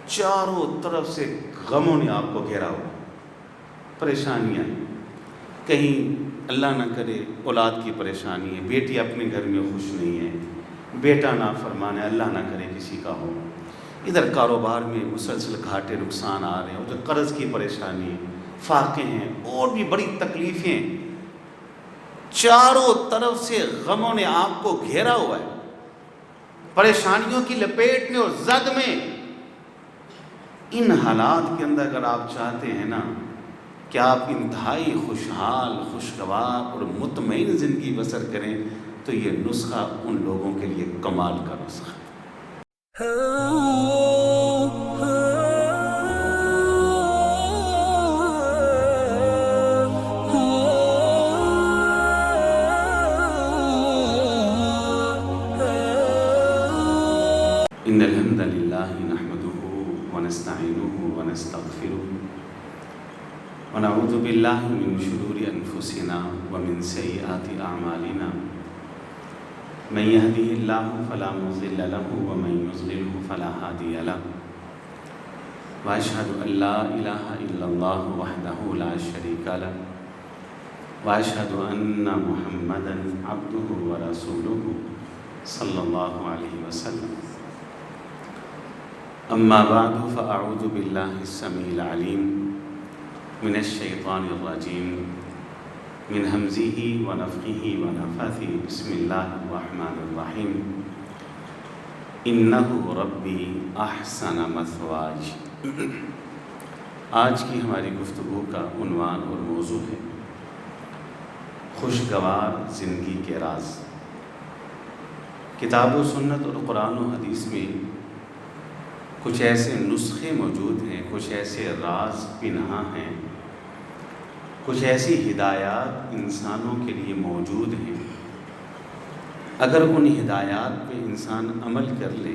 چاروں طرف سے غموں نے آپ کو گھیرا ہوا، پریشانیاں، کہیں اللہ نہ کرے اولاد کی پریشانی ہے، بیٹی اپنے گھر میں خوش نہیں ہے، بیٹا نافرمان ہے، اللہ نہ کرے کسی کا ہو، ادھر کاروبار میں مسلسل گھاٹے نقصان آ رہے ہیں، ادھر قرض کی پریشانی، فاقے ہیں، اور بھی بڑی تکلیفیں، چاروں طرف سے غموں نے آپ کو گھیرا ہوا ہے، پریشانیوں کی لپیٹ میں اور زد میں۔ ان حالات کے اندر اگر آپ چاہتے ہیں نا کہ آپ انتہائی خوشحال، خوشگوار اور مطمئن زندگی بسر کریں، تو یہ نسخہ ان لوگوں کے لیے کمال کا نسخہ ہے۔ ان الحمد للہ نحمده ونستعینه ونستغفره ونعوذ باللہ من شرور انفسنا ومن سیئات اعمالنا، من يهده الله فلا مضل له ومن يضلله فلا هادي له، واشهد ان لا اله الا الله وحده لا شريك له، واشهد ان محمدا عبده ورسوله صلی اللہ علیہ وسلم۔ اما بعد فاعوذ باللہ السمیع العلیم من الشیطان الرجیم من ہمزہ ونفخہ ونفثہ، بسم اللہ الرحمن الرحیم، انہ ربی احسن مثواج۔ آج کی ہماری گفتگو کا عنوان اور موضوع ہے خوشگوار زندگی کے راز۔ کتاب و سنت اور قرآن و حدیث میں کچھ ایسے نسخے موجود ہیں، کچھ ایسے راز پنہاں ہیں، کچھ ایسی ہدایات انسانوں کے لیے موجود ہیں، اگر ان ہدایات پہ انسان عمل کر لے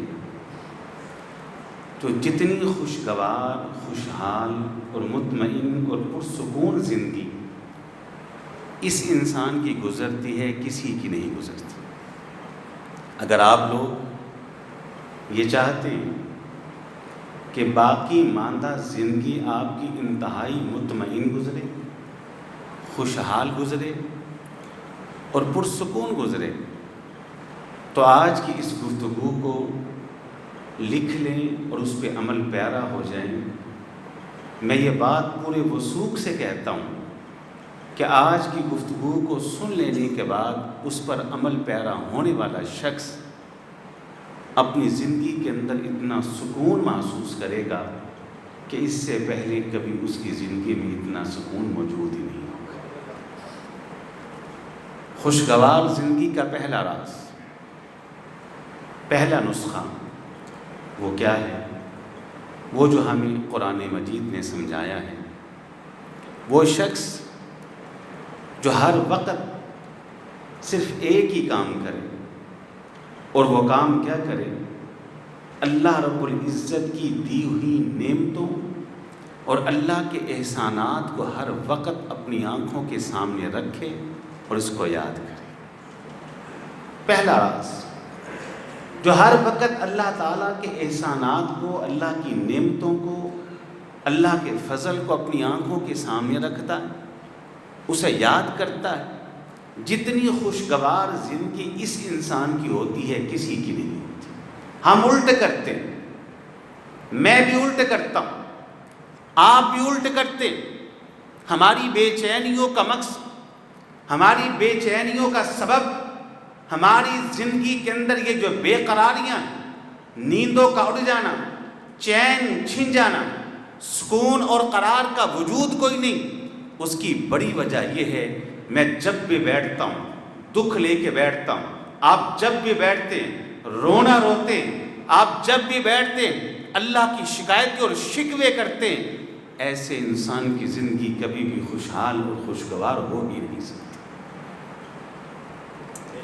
تو جتنی خوشگوار، خوشحال اور مطمئن اور پرسکون زندگی اس انسان کی گزرتی ہے، کسی کی نہیں گزرتی۔ اگر آپ لوگ یہ چاہتے ہیں کہ باقی ماندہ زندگی آپ کی انتہائی مطمئن گزرے، خوشحال گزرے اور پرسکون گزرے، تو آج کی اس گفتگو کو لکھ لیں اور اس پہ عمل پیرا ہو جائیں۔ میں یہ بات پورے وثوق سے کہتا ہوں کہ آج کی گفتگو کو سن لینے کے بعد اس پر عمل پیرا ہونے والا شخص اپنی زندگی کے اندر اتنا سکون محسوس کرے گا کہ اس سے پہلے کبھی اس کی زندگی میں اتنا سکون موجود ہی نہیں ہوگا۔ خوشگوار زندگی کا پہلا راز، پہلا نسخہ وہ کیا ہے؟ وہ جو ہمیں قرآن مجید نے سمجھایا ہے، وہ شخص جو ہر وقت صرف ایک ہی کام کرے، اور وہ کام کیا کرے؟ اللہ رب العزت کی دی ہوئی نعمتوں اور اللہ کے احسانات کو ہر وقت اپنی آنکھوں کے سامنے رکھے اور اس کو یاد کرے۔ پہلا راز، جو ہر وقت اللہ تعالیٰ کے احسانات کو، اللہ کی نعمتوں کو، اللہ کے فضل کو اپنی آنکھوں کے سامنے رکھتا ہے، اسے یاد کرتا ہے۔ جتنی خوشگوار زندگی اس انسان کی ہوتی ہے، کسی کی نہیں ہوتی۔ ہم الٹ کرتے ہیں، میں بھی الٹ کرتا ہوں، آپ بھی الٹ کرتے۔ ہماری بے چینیوں کا مقصد، ہماری بے چینیوں کا سبب، ہماری زندگی کے اندر یہ جو بے قراریاں، نیندوں کا اڑ جانا، چین چھن جانا، سکون اور قرار کا وجود کوئی نہیں، اس کی بڑی وجہ یہ ہے میں جب بھی بیٹھتا ہوں دکھ لے کے بیٹھتا ہوں، آپ جب بھی بیٹھتے رونا روتے، آپ جب بھی بیٹھتے اللہ کی شکایتیں اور شکوے کرتے، ایسے انسان کی زندگی کبھی بھی خوشحال اور خوشگوار ہو ہی نہیں سکتی۔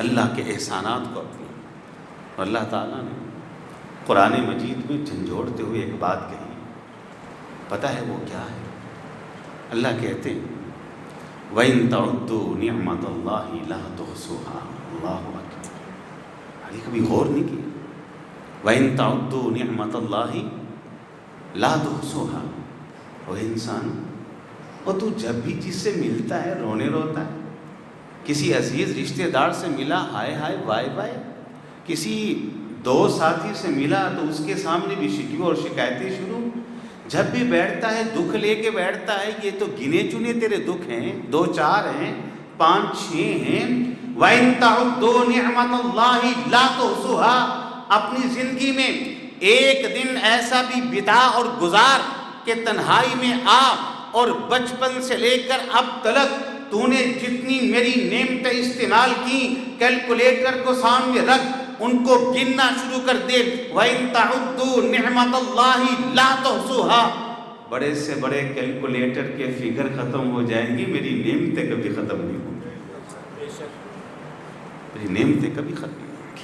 اللہ کے احسانات کو اپنے، اور اللہ تعالیٰ نے قرآن مجید میں جھنجھوڑتے ہوئے ایک بات کہی، پتہ ہے وہ کیا ہے؟ اللہ کہتے ہیں وَإِن تَعُدُّوا نِعْمَةَ اللَّهِ لَا تُحْصُوهَا۔ اللہ اکبر، کبھی غور نہیں کیا؟ وَإِن تَعُدُّوا نِعْمَةَ اللَّهِ لا تحصوہا. وہ انسان، اور تو جب بھی جس سے ملتا ہے رونے روتا ہے. کسی عزیز رشتہ دار سے ملا، ہائے ہائے وائے وائے. کسی دوست ساتھی سے ملا تو اس کے سامنے بھی شکوے اور شکایتیں شروع. جب بھی بیٹھتا ہے دکھ لے کے بیٹھتا ہے. یہ تو گنے چنے تیرے دکھ ہیں، 2 4 ہیں، 5 6 ہیں. وَإِن تَعُدُّوا نِعْمَةَ اللَّهِ لَا تُحْصُوهَا. اپنی زندگی میں ایک دن ایسا بھی بتا اور گزار کہ تنہائی میں آ اور بچپن سے لے کر اب تلک تو نے جتنی میری نعمتیں استعمال کی کیلکولیٹر کو سامنے رکھ، ان کو گننا شروع کر دے. وَإِن تَعُدُّوا نِعْمَةَ اللَّهِ لَا تُحْصُوهَا. بڑے سے بڑے کیلکولیٹر کے فگر ختم ہو جائیں گی، میری نعمتیں کبھی ختم نہیں ہوں گی. میری نعمتیں کبھی ختم نہیں ہوں گی.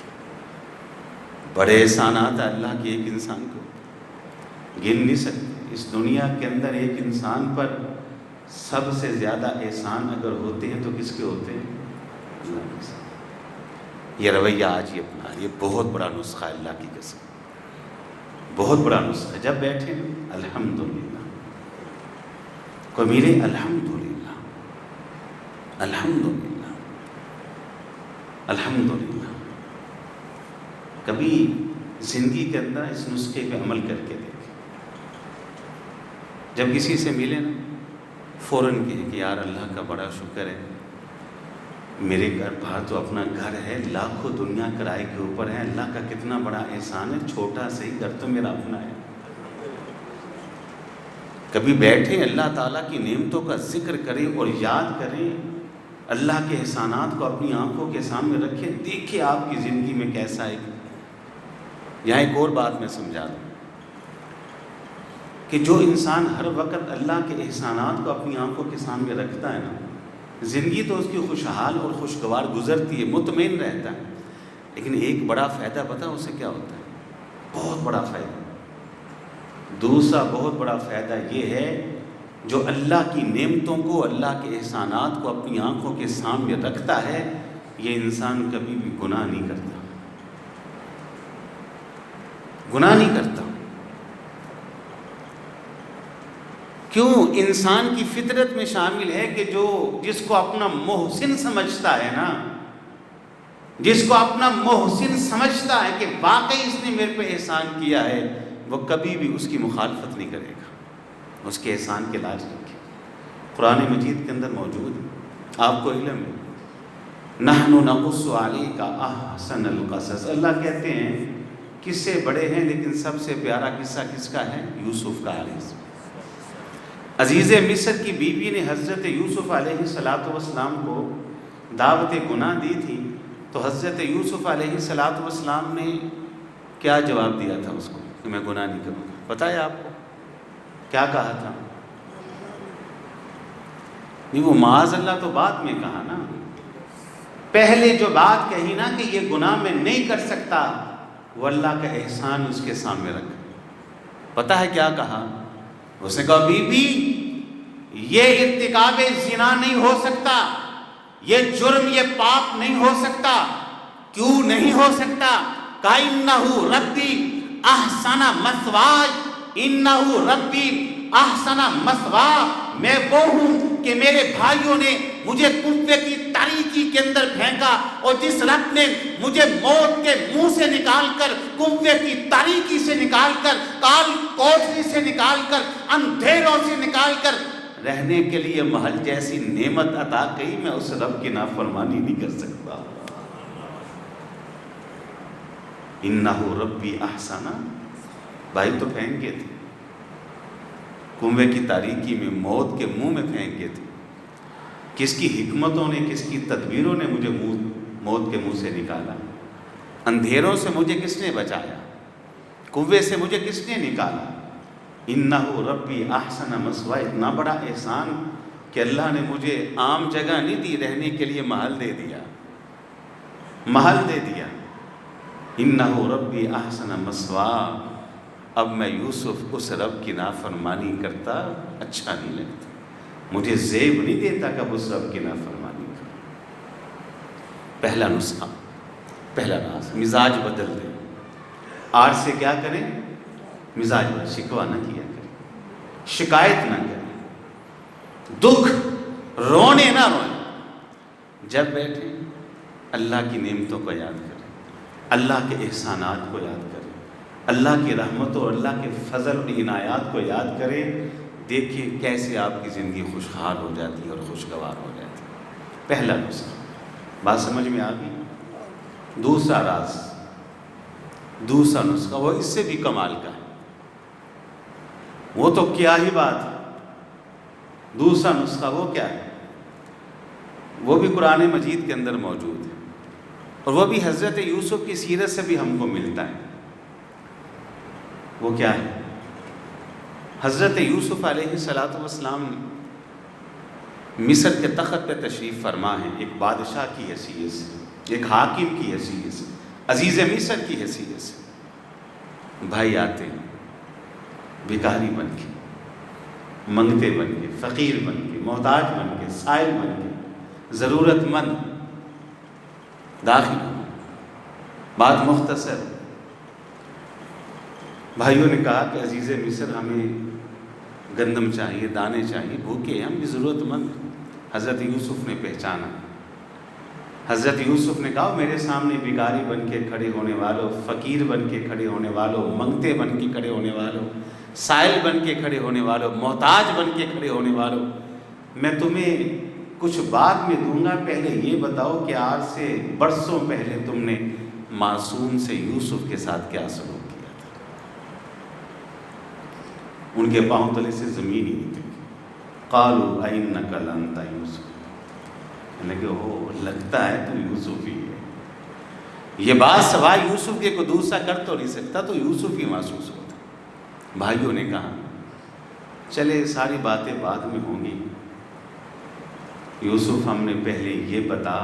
بڑے احسانات ہیں اللہ کے ایک انسان کو گن نہیں سکتے. اس دنیا کے اندر ایک انسان پر سب سے زیادہ احسان اگر ہوتے ہیں تو کس کے ہوتے ہیں؟ اللہ کے ساتھ. یہ رویہ آج یہ اپنا، یہ بہت بڑا نسخہ ہے اللہ کی قسم، بہت بڑا نسخہ. جب بیٹھے الحمدللہ، کوئی میرے الحمدللہ الحمدللہ الحمدللہ. کبھی زندگی کے اندر اس نسخے پہ عمل کر کے دیکھیں. جب کسی سے ملے نا فوراً کہیں کہ یار اللہ کا بڑا شکر ہے، میرے گھر باہر تو اپنا گھر ہے، لاکھوں دنیا کرائے کے اوپر ہے، اللہ کا کتنا بڑا احسان ہے، چھوٹا صحیح گھر تو میرا اپنا ہے. کبھی بیٹھے اللہ تعالیٰ کی نعمتوں کا ذکر کریں اور یاد کریں، اللہ کے احسانات کو اپنی آنکھوں کے سامنے رکھیں. دیکھیں آپ کی زندگی میں کیسا ہے. یہاں ایک اور بات میں سمجھا دوں کہ جو انسان ہر وقت اللہ کے احسانات کو اپنی آنکھوں کے سامنے رکھتا ہے نا، زندگی تو اس کی خوشحال اور خوشگوار گزرتی ہے، مطمئن رہتا ہے. لیکن ایک بڑا فائدہ پتہ اسے کیا ہوتا ہے؟ بہت بڑا فائدہ. دوسرا بہت بڑا فائدہ یہ ہے، جو اللہ کی نعمتوں کو، اللہ کے احسانات کو اپنی آنکھوں کے سامنے رکھتا ہے، یہ انسان کبھی بھی گناہ نہیں کرتا، گناہ نہیں کرتا. کیوں؟ انسان کی فطرت میں شامل ہے کہ جو جس کو اپنا محسن سمجھتا ہے نا، جس کو اپنا محسن سمجھتا ہے کہ واقعی اس نے میرے پہ احسان کیا ہے، وہ کبھی بھی اس کی مخالفت نہیں کرے گا، اس کے احسان کے لاج رکھے. قرآن مجید کے اندر موجود ہے، آپ کو علم ہے. نحن نقص علیک احسن القصص. اللہ کہتے ہیں قصے بڑے ہیں لیکن سب سے پیارا قصہ کس کا ہے؟ یوسف کا علیہ السلام. عزیز مصر کی بیوی نے حضرت یوسف علیہ السلام کو دعوت گناہ دی تھی، تو حضرت یوسف علیہ السلام نے کیا جواب دیا تھا اس کو کہ میں گناہ نہیں کروں گا؟ پتہ ہے آپ کو کیا کہا تھا؟ نہیں، وہ معاذ اللہ تو بعد میں کہا نا. پہلے جو بات کہی نا کہ یہ گناہ میں نہیں کر سکتا، وہ اللہ کا احسان اس کے سامنے رکھا. پتہ ہے کیا کہا؟ اس نے کہا بی بی یہ ارتکاب زنا نہیں ہو سکتا، یہ جرم، یہ پاپ نہیں ہو سکتا. کیوں نہیں ہو سکتا؟ کہا انہو ربی احسن مثواي، انہو ربی احسن مثواي. میں وہ ہوں کہ میرے بھائیوں نے مجھے کنویں کی تاریکی کے اندر پھینکا، اور جس رب نے مجھے موت کے منہ سے نکال کر، کنویں کی تاریکی سے نکال کر، کال کوٹری سے نکال کر، اندھیروں سے نکال کر رہنے کے لیے محل جیسی نعمت عطا کی، میں اس رب کی نافرمانی نہیں کر سکتا. انہو ربی احسن. بھائی تو پھینک گئے تھے کنویں کی تاریکی میں، موت کے منہ میں پھینک گئے تھے. کس کی حکمتوں نے، کس کی تدبیروں نے مجھے موت کے منہ سے نکالا؟ اندھیروں سے مجھے کس نے بچایا؟ کنویں سے مجھے کس نے نکالا؟ انہو ربی احسن مثواي. اتنا بڑا احسان کہ اللہ نے مجھے عام جگہ نہیں دی، رہنے کے لیے محل دے دیا، محل دے دیا. انہو ربی احسن مثواي. اب میں یوسف اس رب کی نافرمانی کرتا اچھا نہیں لگتا، مجھے زیب نہیں دیتا کہ اب اس رب کی نافرمانی کروں. پہلا نسخہ، پہلا راز، مزاج بدل دیں. آج سے کیا کریں؟ مزاج پر شکوہ نہ کیا کریں، شکایت نہ کریں، دکھ رونے نہ روئیں، جب بیٹھیں اللہ کی نعمتوں کو یاد کریں، اللہ کے احسانات کو یاد کریں، اللہ کی رحمت اور اللہ کے فضل اور عنایات کو یاد کریں، دیکھیے کیسے آپ کی زندگی خوشحال ہو جاتی ہے اور خوشگوار ہو جاتی ہے۔ پہلا نسخہ، بات سمجھ میں آ گئی؟ دوسرا راز، دوسرا نسخہ وہ اس سے بھی کمال کا ہے، وہ تو کیا ہی بات ہے۔ دوسرا نسخہ وہ کیا ہے؟ وہ بھی قرآن مجید کے اندر موجود ہے، اور وہ بھی حضرت یوسف کی سیرت سے بھی ہم کو ملتا ہے۔ وہ کیا ہے؟ حضرت یوسف علیہ السلام مصر کے تخت پہ تشریف فرما ہے، ایک بادشاہ کی حیثیت سے، ایک حاکم کی حیثیت سے، عزیز مصر کی حیثیت سے۔ بھائی آتے ہیں بھکاری بن کے، منگتے بن کے، فقیر بن کے، محتاج بن کے، سائل بن کے، ضرورت مند داخل ہو۔ بات مختصر، بھائیوں نے کہا کہ عزیز مصر ہمیں گندم چاہیے، دانے چاہیے، بھوکے ہیں، ہم بھی ضرورت مند ہیں۔ حضرت یوسف نے پہچانا، حضرت یوسف نے کہا میرے سامنے بھکاری بن کے کھڑے ہونے والوں، فقیر بن کے کھڑے ہونے والوں، منگتے بن کے کھڑے ہونے والوں، سائل بن کے کھڑے ہونے والوں، محتاج بن کے کھڑے ہونے والوں، میں تمہیں کچھ بعد میں دوں گا، پہلے یہ بتاؤ کہ آج سے برسوں پہلے تم نے معصوم سے یوسف کے ساتھ کیا سلوک کیا تھا۔ ان کے پاؤں تلے سے زمین ہی نکل گئی۔ قالوا اینک لانت یوسف، لگے ہو لگتا ہے تو یوسف ہی ہے۔ یہ بات سوائے یوسف کے کوئی دوسرا کر تو نہیں سکتا، تو یوسف ہی محسوس ہوتا۔ بھائیوں نے کہا چلے ساری باتیں بعد میں ہوں گی، یوسف ہم نے پہلے یہ بتا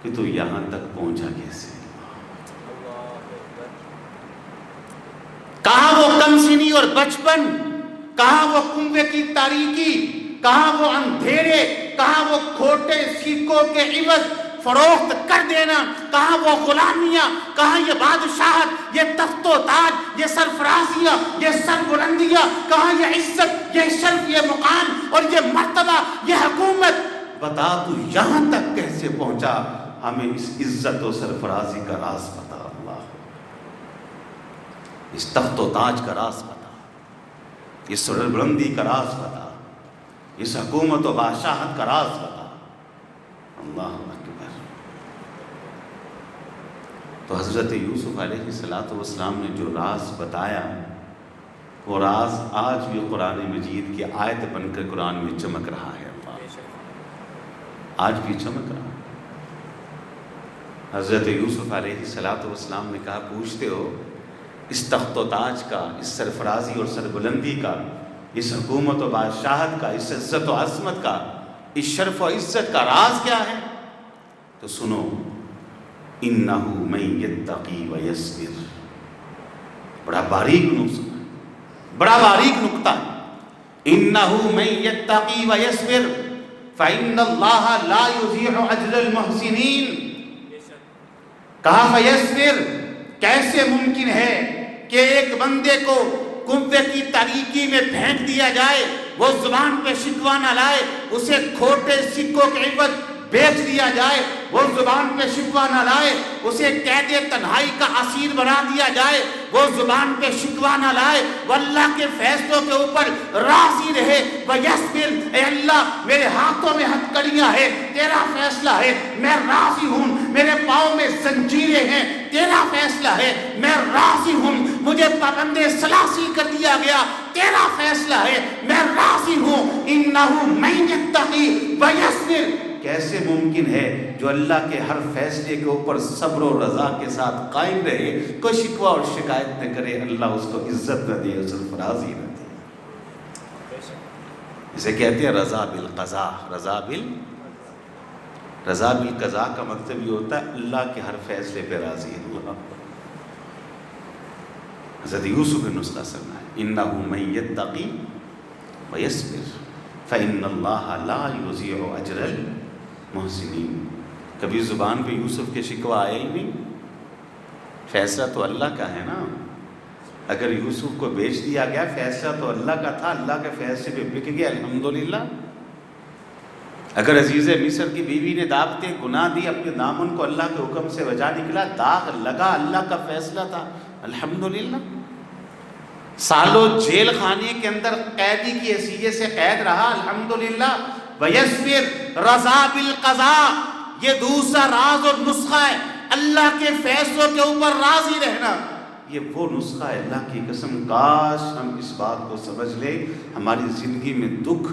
کہ تو یہاں تک پہنچا کیسے؟ کہاں وہ کم سنی اور بچپن، کہاں وہ کنویں کی تاریکی، کہاں وہ اندھیرے، کہاں وہ کھوٹے سکوں کے عوض فروخت کر دینا، کہاں وہ غلامیاں، کہاں یہ بادشاہت، یہ تخت و تاج، یہ سرفرازیاں، یہ سربلندیاں، کہاں یہ عزت، یہ شرف، یہ مقام اور یہ مرتبہ، یہ حکومت، بتا تو یہاں تک کیسے پہنچا؟ ہمیں اس عزت و سرفرازی کا راز بتا اللہ، اس تخت و تاج کا راز بتا، اس سربلندی کا راز بتا، اس حکومت و بادشاہت کا راز بتا۔ اللہ اکبر۔ تو حضرت یوسف علیہ السلام نے جو راز بتایا، وہ راز آج بھی قرآن مجید کی آیت بن کر قرآن میں چمک رہا ہے، آج بھی چمک رہا ہے۔ حضرت یوسف علیہ السلام نے کہا پوچھتے ہو اس تخت و تاج کا، اس سرفرازی اور سربلندی کا، اس حکومت و بادشاہت کا، اس عزت و عظمت کا، اس شرف و عزت کا راز کیا ہے؟ تو سنو، انہ من یتقی ویصبر۔ بڑا باریک نقطہ، بڑا باریک نقطہ، انہ من یتقی ویصبر فإن اللہ لا یضیع اجر المحسنین۔ کہا فیصبر، کیسے ممکن ہے کہ ایک بندے کو کنویں کی تاریکی میں پھینک دیا جائے، وہ زبان پہ شکوہ نہ لائے، اسے کھوٹے سکوں کے عوض بیچ دیا جائے، وہ زبان پہ شکوہ نہ لائے، اسے قید تنہائی کا اسیر بنا دیا جائے، وہ زبان پہ شکوہ نہ لائے، وہ اللہ کے فیصلوں کے اوپر راضی رہے۔ وَيَصْبِرْ، اے اللہ میرے ہاتھوں میں ہتھکڑیاں ہیں، تیرا فیصلہ ہے، میں راضی ہوں، میرے پاؤں میں زنجیریں ہیں، تیرا فیصلہ ہے، میں راضی ہوں، مجھے پابند سلاسل کر دیا گیا، تیرا فیصلہ ہے، میں راضی ہوں۔ اِنَّهُ مَن يَتَّقِي وَيَصْبِرْ، کیسے ممکن ہے جو اللہ کے ہر فیصلے کے اوپر صبر و رضا کے ساتھ قائم رہے، کوئی شکوہ اور شکایت نہ کرے، اللہ اس کو عزت نہ دے، سرفرازی نہ دے۔ اسے کہتے ہیں رضا بالقضاء، رضا بالقضاء کا مطلب یہ ہوتا ہے اللہ کے ہر فیصلے پہ راضی ہے۔ حضرت یوسف نے نسخہ سنا ہے، انہ من یتقی ویصبر فإن اللہ لا یضیع اجر المحسنین۔ کبھی زبان پہ یوسف کے شکوہ آئے ہی نہیں، فیصلہ تو اللہ کا ہے نا، اگر یوسف کو بیچ دیا گیا، فیصلہ تو اللہ کا تھا، اللہ کے فیصلے پہ بک گیا، الحمدللہ۔ اگر عزیز مصر کی بیوی نے دعوت گناہ دی، اپنے دامن کو اللہ کے حکم سے بچا نکلا، داغ لگا، اللہ کا فیصلہ تھا، الحمدللہ۔ سالوں جیل خانے کے اندر قیدی کی حیثیت سے قید رہا، الحمدللہ۔ وَيَصْبِرْ رَضَا بِالْقَضَاء، یہ دوسرا راز اور نسخہ ہے اللہ کے فیصلوں کے اوپر راضی رہنا۔ یہ وہ نسخہ ہے، اللہ کی قسم کاش ہم اس بات کو سمجھ لیں، ہماری زندگی میں دکھ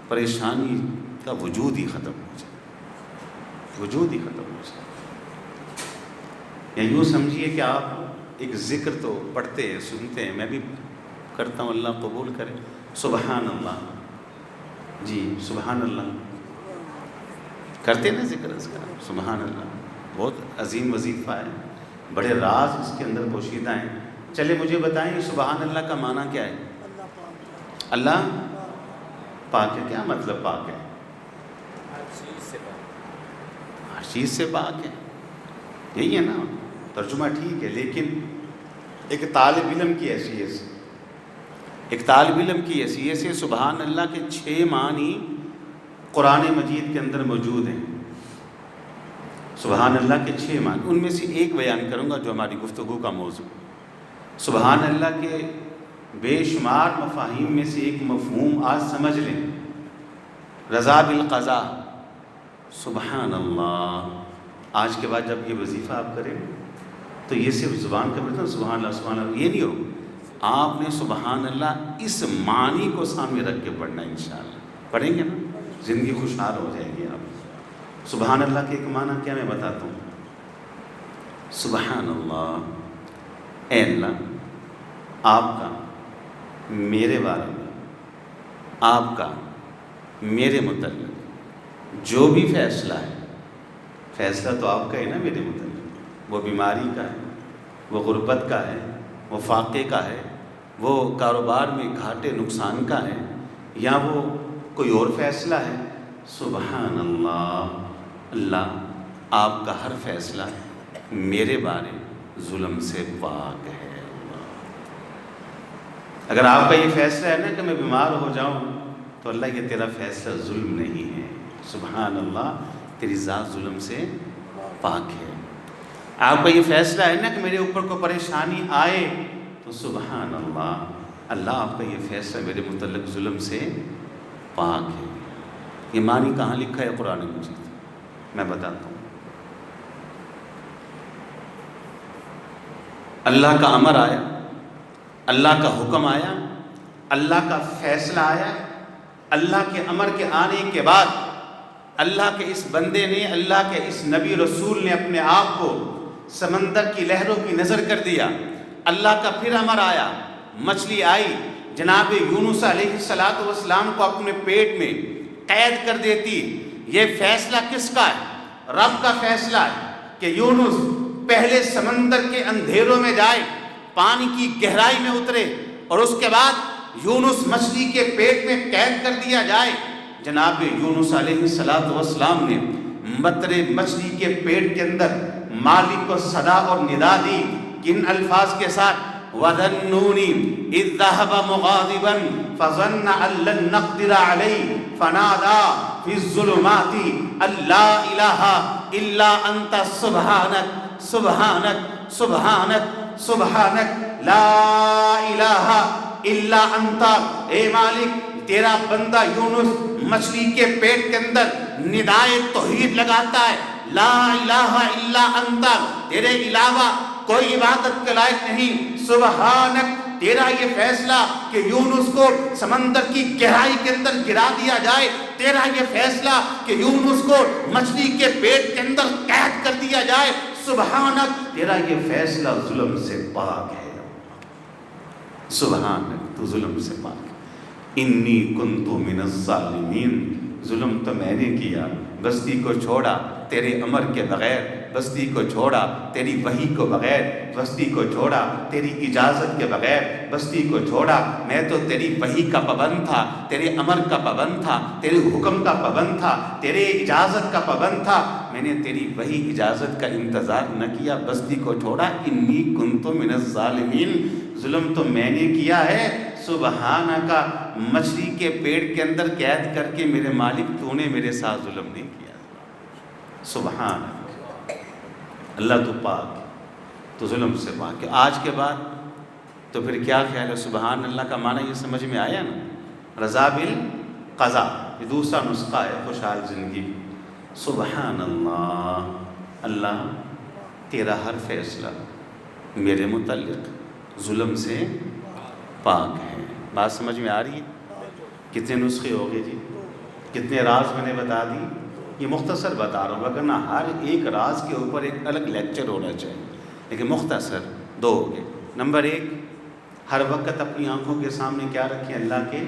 پریشانی کا وجود ہی ختم ہو جائے، وجود ہی ختم ہو جائے۔ یا یوں سمجھیے کہ آپ ایک ذکر تو پڑھتے ہیں، سنتے ہیں، میں بھی کرتا ہوں، اللہ قبول کرے، سبحان اللہ، جی سبحان اللہ کرتے ہیں نا ذکر اس کا، سبحان اللہ بہت عظیم وظیفہ ہے، بڑے راز اس کے اندر پوشیدہ ہیں۔ چلے مجھے بتائیں سبحان اللہ کا معنی کیا ہے؟ اللہ پاک ہے۔ کیا مطلب پاک ہے؟ ہر چیز سے پاک ہے، یہی ہے نا ترجمہ، ٹھیک ہے، لیکن ایک طالب علم کی حیثیت سے، ایک طالب علم کی حیثیت سے سبحان اللہ کے 6 معنی قرآن مجید کے اندر موجود ہیں۔ سبحان اللہ کے 6 معنی، ان میں سے ایک بیان کروں گا جو ہماری گفتگو کا موضوع۔ سبحان اللہ کے بے شمار مفاہیم میں سے ایک مفہوم آج سمجھ لیں، رضا بالقضاء، سبحان اللہ۔ آج کے بعد جب یہ وظیفہ آپ کریں تو یہ صرف زبان کا مطلب سبحان اللہ سبحان اللہ یہ نہیں ہو، آپ نے سبحان اللہ اس معنی کو سامنے رکھ کے پڑھنا ہے، انشاءاللہ پڑھیں گے نا زندگی خوشحال ہو جائے گی آپ۔ سبحان اللہ کے ایک معنی کیا میں بتاتا ہوں، سبحان اللہ، اے اللہ آپ کا میرے بارے میں، آپ کا میرے متعلق جو بھی فیصلہ ہے، فیصلہ تو آپ کا ہے نا میرے متعلق، وہ بیماری کا ہے، وہ غربت کا ہے، وہ فاقے کا ہے، وہ کاروبار میں گھاٹے نقصان کا ہے، یا وہ کوئی اور فیصلہ ہے، سبحان اللہ، اللہ آپ کا ہر فیصلہ میرے بارے ظلم سے پاک ہے۔ اللہ اگر آپ کا یہ فیصلہ ہے نا کہ میں بیمار ہو جاؤں تو اللہ یہ تیرا فیصلہ ظلم نہیں ہے، سبحان اللہ تیری ذات ظلم سے پاک ہے۔ آپ کا یہ فیصلہ ہے نا کہ میرے اوپر کوئی پریشانی آئے تو سبحان اللہ، اللہ آپ کا یہ فیصلہ میرے متعلق ظلم سے پاک ہے۔ یہ معنی کہاں لکھا ہے قرآن مجید؟ میں بتاتا ہوں۔ اللہ کا امر آیا، اللہ کا حکم آیا، اللہ کا فیصلہ آیا، اللہ کے امر کے آنے کے بعد اللہ کے اس بندے نے، اللہ کے اس نبی رسول نے اپنے آپ کو سمندر کی لہروں کی نظر کر دیا۔ اللہ کا پھر امر آیا، مچھلی آئی، جناب یونس علیہ السلام کو اپنے پیٹ میں قید کر دیتی۔ یہ فیصلہ کس کا ہے؟ رب کا فیصلہ ہے کہ یونس پہلے سمندر کے اندھیروں میں جائے، پانی کی گہرائی میں اترے، اور اس کے بعد یونس مچھلی کے پیٹ میں قید کر دیا جائے۔ جناب یونس علیہ السلام نے مترے مچھلی کے پیٹ کے اندر مالک کو صدا اور ندا دی، کن الفاظ کے ساتھ؟ وَذَنُّونِ إِذْ ذَهَبَ مُغَاضِبًا فَظَنَّ أَن لَّن نَّقْدِرَ عَلَيْهِ فَنَادَىٰ فِي الظُّلُمَاتِ أَن لَّا إِلَٰهَ إِلَّا أَنتَ سُبْحَانَكَ سُبْحَانَكَ سُبْحَانَكَ سُبْحَانَكَ لَا إِلَٰهَ إِلَّا أَنتَ۔ اے مالک، تیرا بندہ یونس مچھلی کے پیٹ کے اندر ندائے توحید لگاتا ہے، لا الہ الا انت، تیرے علاوہ کوئی عبادت کے لائق نہیں، سبحانک، تیرا یہ فیصلہ کہ یونس کو سمندر کی گہرائی کے اندر گرا دیا جائے، تیرا یہ فیصلہ کہ یونس کو مچھلی کے پیٹ کے اندر قید کر دیا جائے، سبحانک، تیرا یہ فیصلہ ظلم سے پاک ہے، سبحانک، تو ظلم سے پاک ہے۔ انی کنت من الظالمین، ظلم تو میں نے کیا، بستی کو چھوڑا تیرے امر کے بغیر، بستی کو چھوڑا تیری وحی کو بغیر، بستی کو چھوڑا تیری اجازت کے بغیر، بستی کو چھوڑا، میں تو تیری وحی کا پابند تھا، تیرے امر کا پابند تھا، تیرے حکم کا پابند تھا، تیرے اجازت کا پابند تھا، میں نے تیری وحی اجازت کا انتظار نہ کیا، بستی کو چھوڑا، انی کنت من الظالمین، ظلم تو میں نے کیا ہے، سبحانہ کا مچھلی کے پیڑ کے اندر قید کر کے میرے مالک تو نے میرے ساتھ ظلم نہیں کیا۔ سبحان اللہ، تو پاک، تو ظلم سے پاک ہے۔ آج کے بعد تو پھر کیا خیال ہے؟ سبحان اللہ کا معنی یہ سمجھ میں آیا نا؟ رضا بالقضاء، یہ دوسرا نسخہ ہے خوشحال زندگی۔ سبحان اللہ، اللہ تیرا ہر فیصلہ میرے متعلق ظلم سے پاک ہے۔ بات سمجھ میں آ رہی ہے؟ کتنے نسخے ہو گئے جی؟ کتنے راز میں نے بتا دی؟ یہ مختصر بتا رہا ہوں، وگرنہ ہر ایک راز کے اوپر ایک الگ لیکچر ہونا چاہیے، لیکن مختصر دو ہو گئے۔ نمبر ایک، ہر وقت اپنی آنکھوں کے سامنے کیا رکھیں؟ اللہ کے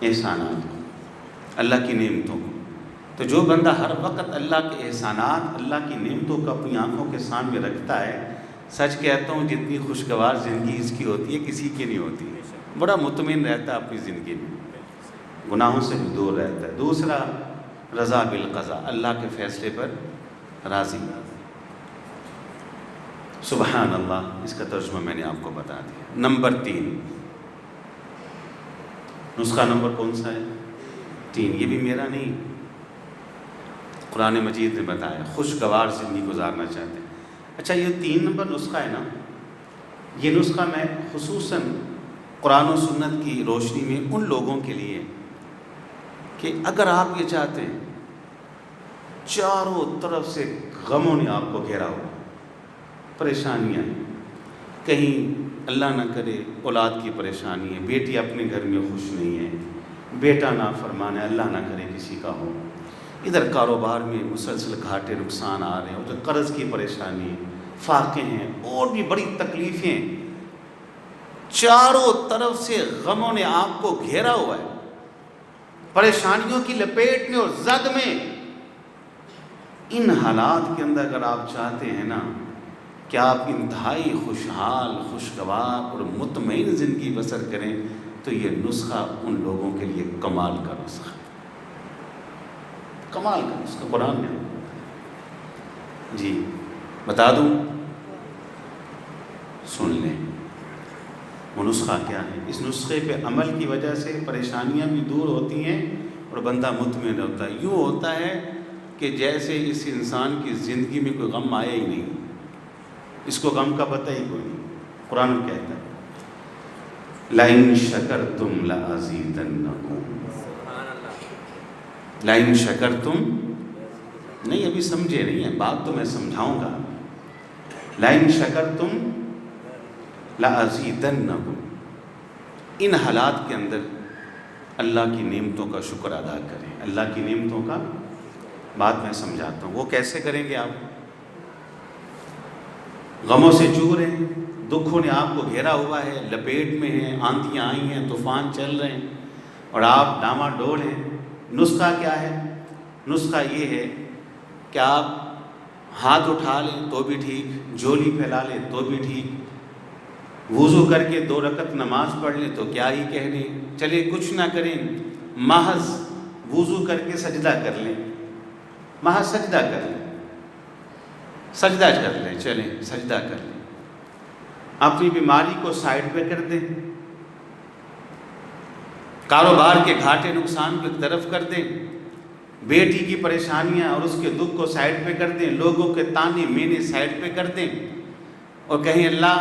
احسانات کو، اللہ کی نعمتوں کو۔ تو جو بندہ ہر وقت اللہ کے احسانات، اللہ کی نعمتوں کو اپنی آنکھوں کے سامنے رکھتا ہے، سچ کہتا ہوں جتنی خوشگوار زندگی اس کی ہوتی ہے کسی کی نہیں ہوتی، بڑا مطمئن رہتا ہے اپنی زندگی میں، گناہوں سے بھی دور رہتا ہے۔ دوسرا، رضا بالقضاء، اللہ کے فیصلے پر راضی۔ سبحان اللہ، اس کا ترجمہ میں نے آپ کو بتا دیا۔ نمبر 3، نسخہ نمبر کون سا ہے؟ 3، یہ بھی میرا نہیں، قرآن مجید نے بتایا، خوشگوار زندگی گزارنا چاہتے ہیں۔ اچھا، یہ 3 نمبر نسخہ ہے نا، یہ نسخہ میں خصوصاً قرآن و سنت کی روشنی میں ان لوگوں کے لیے کہ اگر آپ یہ چاہتے ہیں چاروں طرف سے غموں نے آپ کو گھیرا ہو، پریشانیاں، کہیں اللہ نہ کرے اولاد کی پریشانی ہے، بیٹی اپنے گھر میں خوش نہیں ہے، بیٹا نافرمان ہے، اللہ نہ کرے کسی کا ہو، ادھر کاروبار میں مسلسل گھاٹے نقصان آ رہے ہیں، ادھر قرض کی پریشانی ہے، فاقے ہیں، اور بھی بڑی تکلیفیں، چاروں طرف سے غموں نے آپ کو گھیرا ہوا ہے، پریشانیوں کی لپیٹ میں اور زد میں۔ ان حالات کے اندر اگر آپ چاہتے ہیں نا کہ آپ انتہائی خوشحال، خوشگوار اور مطمئن زندگی بسر کریں، تو یہ نسخہ ان لوگوں کے لیے کمال کا نسخہ، کمال کا نسخہ قرآن میں۔ جی بتا دوں، سن لیں وہ نسخہ کیا ہے۔ اس نسخے پہ عمل کی وجہ سے پریشانیاں بھی دور ہوتی ہیں اور بندہ مطمئن ہوتا ہے۔ یوں ہوتا ہے کہ جیسے اس انسان کی زندگی میں کوئی غم آیا ہی نہیں، اس کو غم کا پتہ ہی کوئی نہیں۔ قرآن کہتا ہے لَإِن شَكَرْتُمْ لَأَزِيدَنَّكُمْ، لَإِن شَكَرْتُمْ نہیں، ابھی سمجھے نہیں ہیں بات، تو میں سمجھاؤں گا۔ لَإِن شَكَرْتُمْ لَأَزِيدَنَّكُمْ، ان حالات کے اندر اللہ کی نعمتوں کا شکر ادا کریں۔ اللہ کی نعمتوں کا بات میں سمجھاتا ہوں، وہ کیسے کریں گے؟ آپ غموں سے چور ہیں، دکھوں نے آپ کو گھیرا ہوا ہے، لپیٹ میں ہیں، آندھیاں آئی ہیں، طوفان چل رہے ہیں اور آپ ڈاما ڈول ہیں۔ نسخہ کیا ہے؟ نسخہ یہ ہے کہ آپ ہاتھ اٹھا لیں تو بھی ٹھیک، جھولی پھیلا لیں تو بھی ٹھیک، وضو کر کے 2 رکعت نماز پڑھ لیں تو کیا ہی کہنے، چلے کچھ نہ کریں، محض وضو کر کے سجدہ کر لیں، محض سجدہ کر لیں، سجدہ کر لیں، چلیں سجدہ کر لیں، اپنی بیماری کو سائڈ پہ کر دیں، کاروبار کے گھاٹے نقصان کو ایک طرف کر دیں، بیٹی کی پریشانیاں اور اس کے دکھ کو سائڈ پہ کر دیں، لوگوں کے تانے مینے سائڈ پہ کر دیں، اور کہیں اللہ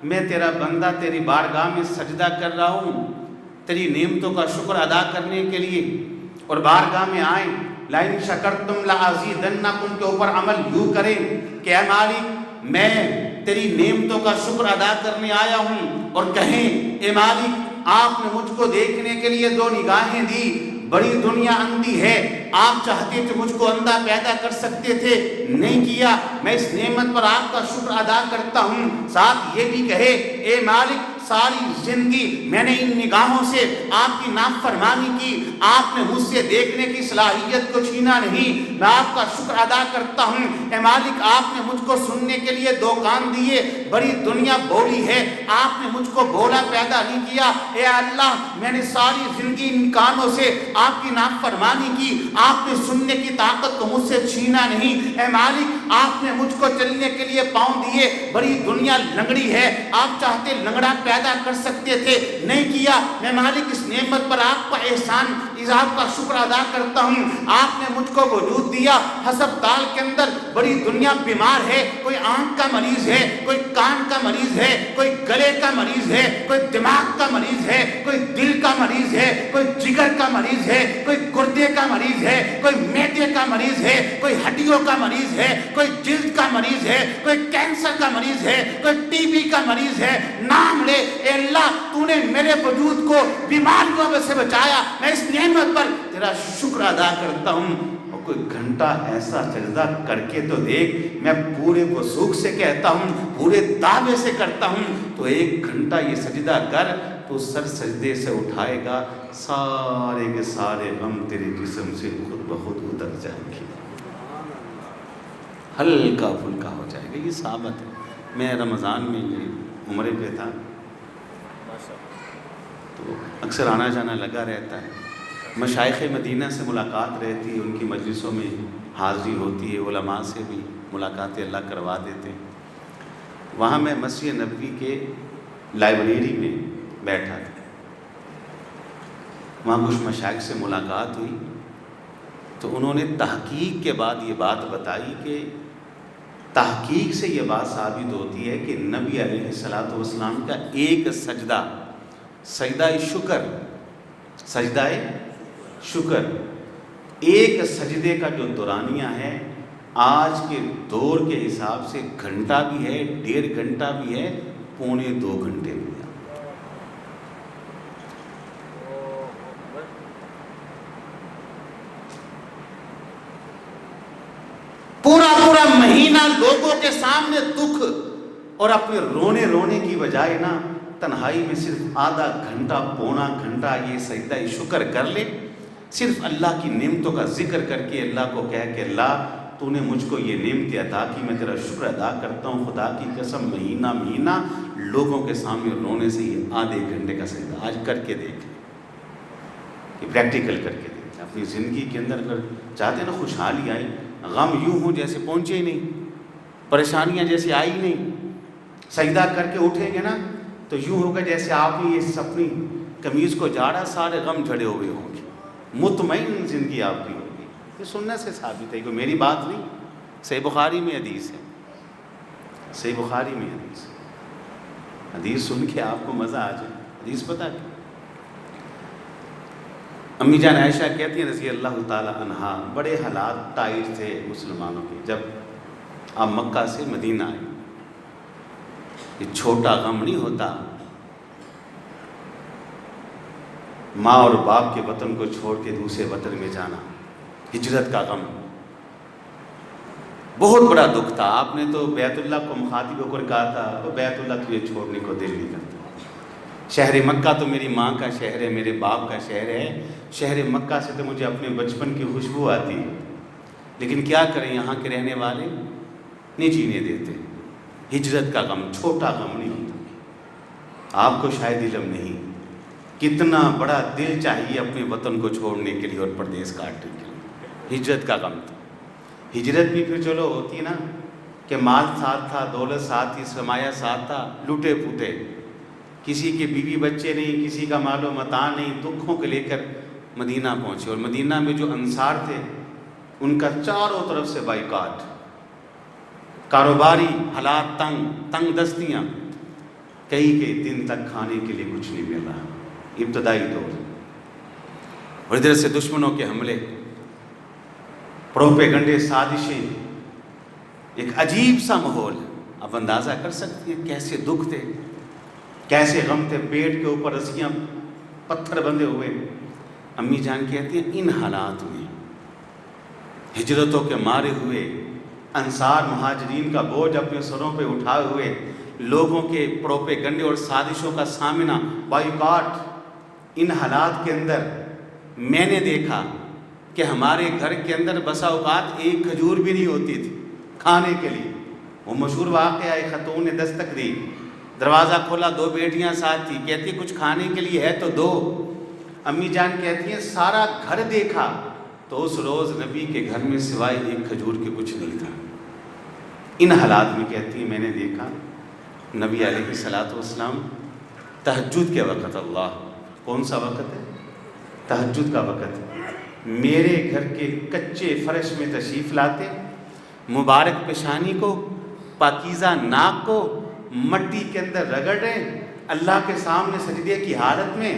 میں تیرا بندہ تیری بارگاہ میں سجدہ کر رہا ہوں تیری نعمتوں کا شکر ادا کرنے کے لیے، اور بارگاہ میں آئیں۔ لَإِن شَكَرْتُمْ لَأَزِيدَنَّكُمْ کے اوپر عمل یوں کریں کہ اے مالک میں تیری نعمتوں کا شکر ادا کرنے آیا ہوں، اور کہیں اے مالک آپ نے مجھ کو دیکھنے کے لیے 2 نگاہیں دی، بڑی دنیا اندھی ہے، آپ چاہتے تو مجھ کو اندھا پیدا کر سکتے تھے، نہیں کیا، میں اس نعمت پر آپ کا شکر ادا کرتا ہوں۔ ساتھ یہ بھی کہے اے مالک ساری زندگی میں نے ان نگاہوں سے آپ کی نافرمانی کی، آپ نے مجھ سے دیکھنے کی صلاحیت کو چھینا نہیں، میں آپ کا شکر ادا کرتا ہوں۔ اے مالک آپ نے مجھ کو سننے کے لیے 2 کان دیے، بڑی دنیا بولی ہے، آپ نے مجھ کو بولا پیدا نہیں کیا۔ اے اللہ، میں نے ساری زندگی ان کانوں سے آپ کی نافرمانی کی، آپ نے سننے کی طاقت کو مجھ سے چھینا نہیں۔ اے مالک، آپ نے مجھ کو چلنے کے لیے پاؤں دیے، بڑی دنیا لنگڑی ہے، آپ چاہتے لنگڑا پیدا کر سکتے تھے، نہیں کیا۔ میں مالک اس نعمت پر آپ کا احسان، آپ کا شکر ادا کرتا ہوں۔ آپ نے مجھ کو وجود دیا، ہسپتال کے اندر بڑی دنیا بیمار ہے، کوئی آنکھ کا مریض ہے، کوئی کان کا مریض ہے، کوئی گلے کا مریض ہے، کوئی دماغ کا مریض ہے، کوئی دل کا مریض ہے، کوئی جگر کا مریض ہے، کوئی گردے کا مریض ہے، کوئی معدے کا مریض ہے، کوئی ہڈیوں کا مریض ہے، کوئی جلد کا مریض ہے، کوئی کینسر کا مریض ہے، کوئی ٹی بی کا مریض ہے، نام لے۔ اے اللہ، تو نے میرے وجود کو بیماریوں میں سے بچایا، میں اس نعمت پر تیرا شکر ادا کرتا ہوں۔ اور کوئی گھنٹہ ایسا سجدہ کر کے تو دیکھ، میں پورے وثوق سے کہتا ہوں، پورے دعوے سے کرتا ہوں، تو ایک گھنٹہ یہ سجدہ کر تو سر سجدے سے اٹھائے گا، سارے کے سارے غم تیرے جسم سے خود بخود اتر جائیں گے، ہلکا پھلکا ہو جائے گا۔ یہ ثابت ہے۔ میں رمضان میں یہ عمرے پہ تھا تو اکثر آنا جانا لگا رہتا ہے، مشائخ مدینہ سے ملاقات رہتی ہے، ان کی مجلسوں میں حاضری ہوتی ہے، علماء سے بھی ملاقاتیں اللہ کروا دیتے ہیں۔ وہاں میں مسجد نبوی کے لائبریری میں بیٹھا تھا، وہاں کچھ مشائخ سے ملاقات ہوئی تو انہوں نے تحقیق کے بعد یہ بات بتائی کہ تحقیق سے یہ بات ثابت ہوتی ہے کہ نبی علیہ الصلوۃ والسلام کا ایک سجدہ، سجدہ شکر، ایک سجدے کا جو دورانیہ ہے آج کے دور کے حساب سے گھنٹہ بھی ہے، 1.5 گھنٹہ بھی ہے، 1.25 گھنٹے بھی ہے۔ پورا مہینہ لوگوں کے سامنے دکھ اور اپنے رونے کی بجائے نا تنہائی میں صرف آدھا گھنٹہ، 1.25 گھنٹہ یہ سجدہ شکر کر لے، صرف اللہ کی نعمتوں کا ذکر کر کے اللہ کو کہہ کہ اللہ تو نے مجھ کو یہ نعمت عطا کی، میں تیرا شکر ادا کرتا ہوں، خدا کی قسم مہینہ لوگوں کے سامنے رونے سے یہ آدھے گھنٹے کا سجدہ آج کر کے دیکھ لیں، یہ پریکٹیکل کر کے دیکھ لیں اپنی زندگی کے اندر۔ اگر چاہتے ہیں نا خوشحالی آئی، غم یوں ہوں جیسے پہنچے ہی نہیں، پریشانیاں جیسے آئی نہیں، سجدہ کر کے اٹھیں گے نا تو یوں ہوگا جیسے آپ نے یہ اپنی قمیض کو جھاڑا، سارے غم جھڑے ہوئے ہوں گے، مطمئن زندگی آپ کی ہوگی۔ یہ سننے سے ثابت ہے، کوئی میری بات نہیں، صحیح بخاری میں حدیث ہے، صحیح بخاری میں حدیث ہے۔ حدیث سن کے آپ کو مزہ آ جائے، حدیث پتہ کہ امی جان عائشہ کہتی ہیں رضی اللہ تعالی عنہا، بڑے حالات ٹائٹ تھے مسلمانوں کے جب آپ مکہ سے مدینہ آئے۔ یہ چھوٹا غم نہیں ہوتا، ماں اور باپ کے وطن کو چھوڑ کے دوسرے وطن میں جانا، ہجرت کا غم بہت بڑا دکھ تھا۔ آپ نے تو بیت اللہ کو مخاطب ہو کر کہا تھا وہ بیت اللہ تجھے چھوڑنے کو دل نہیں کرتا، شہر مکہ تو میری ماں کا شہر ہے، میرے باپ کا شہر ہے، شہر مکہ سے تو مجھے اپنے بچپن کی خوشبو آتی ہے، لیکن کیا کریں یہاں کے رہنے والے نہیں جینے دیتے۔ ہجرت کا غم چھوٹا غم نہیں ہوتا، آپ کو شاید علم نہیں کتنا بڑا دل چاہیے اپنے وطن کو چھوڑنے کے لیے اور پردیس کاٹنے کے لیے۔ ہجرت کا غم تھا، ہجرت بھی پھر چلو ہوتی نا کہ مال ساتھ تھا، دولت ساتھ تھی، سرمایہ ساتھ تھا، لوٹے پھوٹے، کسی کے بیوی بچے نہیں، کسی کا مال و متاع نہیں، دکھوں کے لے کر مدینہ پہنچے۔ اور مدینہ میں جو انصار تھے ان کا چاروں طرف سے بائیکاٹ، کاروباری حالات تنگ دستیاں، کئی دن تک کھانے کے لیے کچھ نہیں مل رہا، ابتدائی دور، اور ادھر سے دشمنوں کے حملے، پروپیگنڈے، سازشیں، ایک عجیب سا ماحول۔ اب اندازہ کر سکتے ہیں کیسے دکھ تھے، کیسے غم تھے، پیٹ کے اوپر رسیاں پتھر بندھے ہوئے۔ امی جان کہتی ہیں ان حالات میں ہجرتوں کے مارے ہوئے انصار مہاجرین کا بوجھ اپنے سروں پہ اٹھائے ہوئے، لوگوں کے پروپیگنڈے اور سازشوں کا سامنا، بائیکاٹ، ان حالات کے اندر میں نے دیکھا کہ ہمارے گھر کے اندر بسا اوقات ایک کھجور بھی نہیں ہوتی تھی کھانے کے لیے، وہ مشہور واقعہ ہے، خاتون نے دستک دی، دروازہ کھولا، 2 بیٹیاں ساتھ تھی، کہتی کچھ کھانے کے لیے ہے تو دو۔ امی جان کہتی ہیں سارا گھر دیکھا تو اس روز نبی کے گھر میں سوائے ایک کھجور کے کچھ نہیں تھا۔ ان حالات میں کہتی ہیں میں نے دیکھا نبی علیہ الصلوۃ والسلام تہجد کے وقت، اللہ کون سا وقت ہے؟ تہجد کا وقت ہے، میرے گھر کے کچے فرش میں تشریف لاتے، مبارک پیشانی کو، پاکیزہ ناک کو مٹی کے اندر رگڑ رہے، اللہ کے سامنے سجدے کی حالت میں،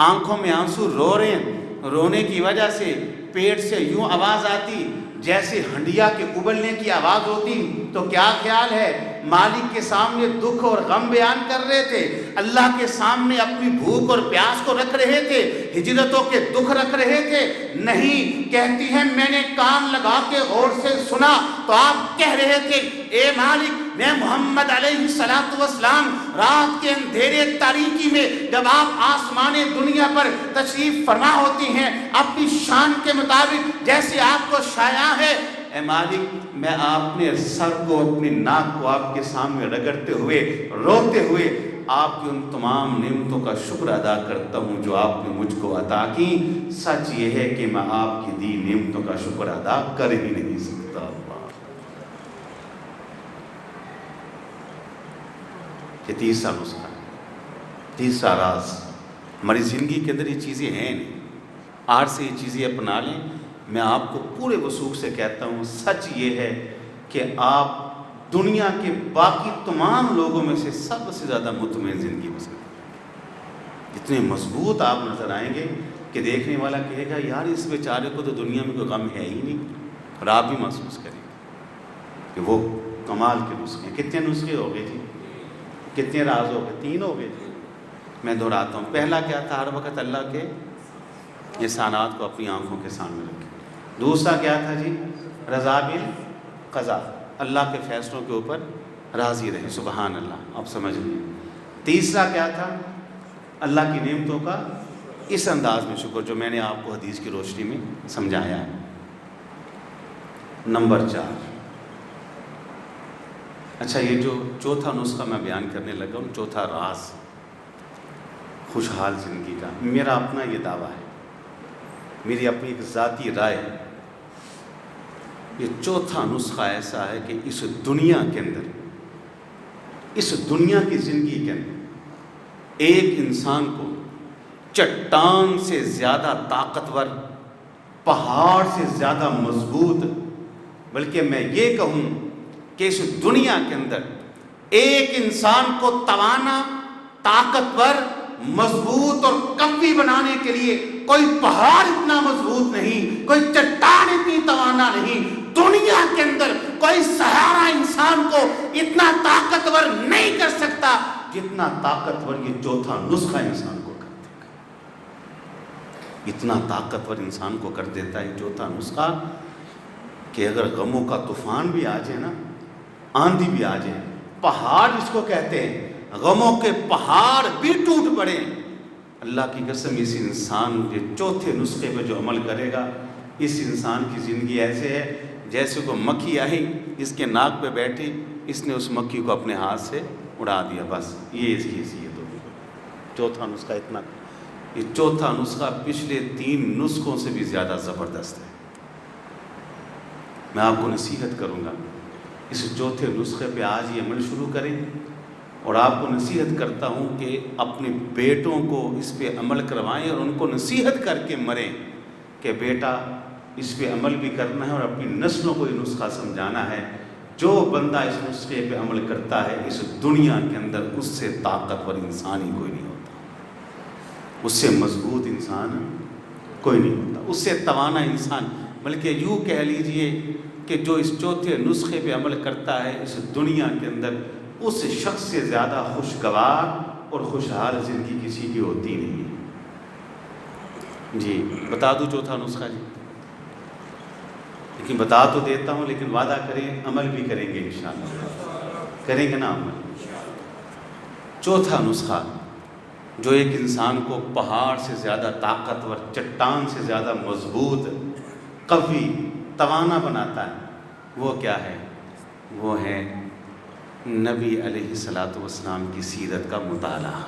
آنکھوں میں آنسو رو رہے ہیں، رونے کی وجہ سے پیٹ سے یوں آواز آتی جیسے ہنڈیا کے ابلنے کی آواز ہوتی۔ تو کیا خیال ہے، مالک کے سامنے دکھ اور غم بیان کر رہے تھے، اللہ کے سامنے اپنی بھوک اور پیاس کو رکھ رہے تھے، ہجرتوں کے دکھ رکھ رہے تھے؟ نہیں، کہتی ہیں میں نے کان لگا کے غور سے سنا تو آپ کہہ رہے تھے اے مالک، میں محمد علیہ الصلوۃ والسلام رات کے اندھیرے تاریکی میں جب آپ آسمان دنیا پر تشریف فرما ہوتی ہیں اپنی شان کے مطابق جیسے آپ کو شایع ہے، اے مالک میں اپنے سر کو، اپنی ناک کو آپ کے سامنے رگڑتے ہوئے، روتے ہوئے آپ کی ان تمام نعمتوں کا شکر ادا کرتا ہوں جو آپ نے مجھ کو عطا کی۔ سچ یہ ہے کہ میں آپ کی دی نعمتوں کا شکر ادا کر ہی نہیں سکتا۔ یہ تیسرا نسخہ، تیسرا راز، ہماری زندگی کے اندر یہ چیزیں ہیں نہیں، آج سے یہ چیزیں اپنا لیں۔ میں آپ کو پورے وثوق سے کہتا ہوں، سچ یہ ہے کہ آپ دنیا کے باقی تمام لوگوں میں سے سب سے زیادہ مطمئن زندگی بسر کریں، اتنے مضبوط آپ نظر آئیں گے کہ دیکھنے والا کہے گا یار اس بیچارے کو تو دنیا میں کوئی غم ہے ہی نہیں، اور آپ بھی محسوس کریں گے کہ وہ کمال کے نسخے ہیں۔ کتنے نسخے ہو گئے جی؟ کتنے راز ہو گئے؟ 3 ہو گئے جی۔ میں دہراتا ہوں، پہلا کیا تھا؟ ہر وقت اللہ کے احسانات کو اپنی آنکھوں کے سامنے رکھیں۔ دوسرا کیا تھا جی؟ رضا بالقضاء، اللہ کے فیصلوں کے اوپر راضی رہیں، سبحان اللہ، آپ سمجھ لیں۔ تیسرا کیا تھا؟ اللہ کی نعمتوں کا اس انداز میں شکر جو میں نے آپ کو حدیث کی روشنی میں سمجھایا ہے۔ نمبر 4، اچھا یہ جو چوتھا نسخہ میں بیان کرنے لگا ہوں، چوتھا راز خوشحال زندگی کا، میرا اپنا یہ دعویٰ ہے، میری اپنی ایک ذاتی رائے ہے، یہ چوتھا نسخہ ایسا ہے کہ اس دنیا کے اندر، اس دنیا کی زندگی کے اندر ایک انسان کو چٹان سے زیادہ طاقتور، پہاڑ سے زیادہ مضبوط، بلکہ میں یہ کہوں کہ اس دنیا کے اندر ایک انسان کو توانا، طاقتور، مضبوط اور قوی بنانے کے لیے کوئی پہاڑ اتنا مضبوط نہیں، کوئی چٹان اتنی توانا نہیں، دنیا کے اندر کوئی سہارا انسان کو اتنا طاقتور نہیں کر سکتا جتنا طاقتور یہ چوتھا نسخہ انسان کو کر دے گا۔ اتنا طاقتور انسان کو کر دیتا ہے چوتھا نسخہ کہ اگر غموں کا طوفان بھی آ جائے نا، آندھی بھی آ جائے، پہاڑ اس کو کہتے ہیں، غموں کے پہاڑ بھی ٹوٹ پڑے، اللہ کی قسم اس انسان کے چوتھے نسخے پہ جو عمل کرے گا، اس انسان کی زندگی ایسے ہے جیسے کوئی مکھی آئی، اس کے ناک پہ بیٹھی، اس نے اس مکھی کو اپنے ہاتھ سے اڑا دیا، بس یہ اس کی حیثیت ہوگی۔ چوتھا نسخہ اتنا، یہ چوتھا نسخہ پچھلے 3 نسخوں سے بھی زیادہ زبردست ہے۔ میں آپ کو نصیحت کروں گا اس چوتھے نسخے پہ آج یہ عمل شروع کریں، اور آپ کو نصیحت کرتا ہوں کہ اپنے بیٹوں کو اس پہ عمل کروائیں اور ان کو نصیحت کر کے مریں کہ بیٹا اس پہ عمل بھی کرنا ہے اور اپنی نسلوں کو یہ نسخہ سمجھانا ہے۔ جو بندہ اس نسخے پہ عمل کرتا ہے اس دنیا کے اندر اس سے طاقتور انسان ہی کوئی نہیں ہوتا، اس سے مضبوط انسان کوئی نہیں ہوتا، اس سے توانا انسان، بلکہ یوں کہہ لیجئے کہ جو اس چوتھے نسخے پہ عمل کرتا ہے اس دنیا کے اندر اس شخص سے زیادہ خوشگوار اور خوشحال زندگی کسی کی ہوتی نہیں ہے۔ جی بتا دوں چوتھا نسخہ جی، لیکن بتا تو دیتا ہوں، لیکن وعدہ کریں عمل بھی کریں گے انشاءاللہ، کریں گے نا عمل۔ چوتھا نسخہ جو ایک انسان کو پہاڑ سے زیادہ طاقتور، چٹان سے زیادہ مضبوط، قوی، توانا بناتا ہے، وہ کیا ہے؟ وہ ہے نبی علیہ الصلاۃ والسلام کی سیرت کا مطالعہ،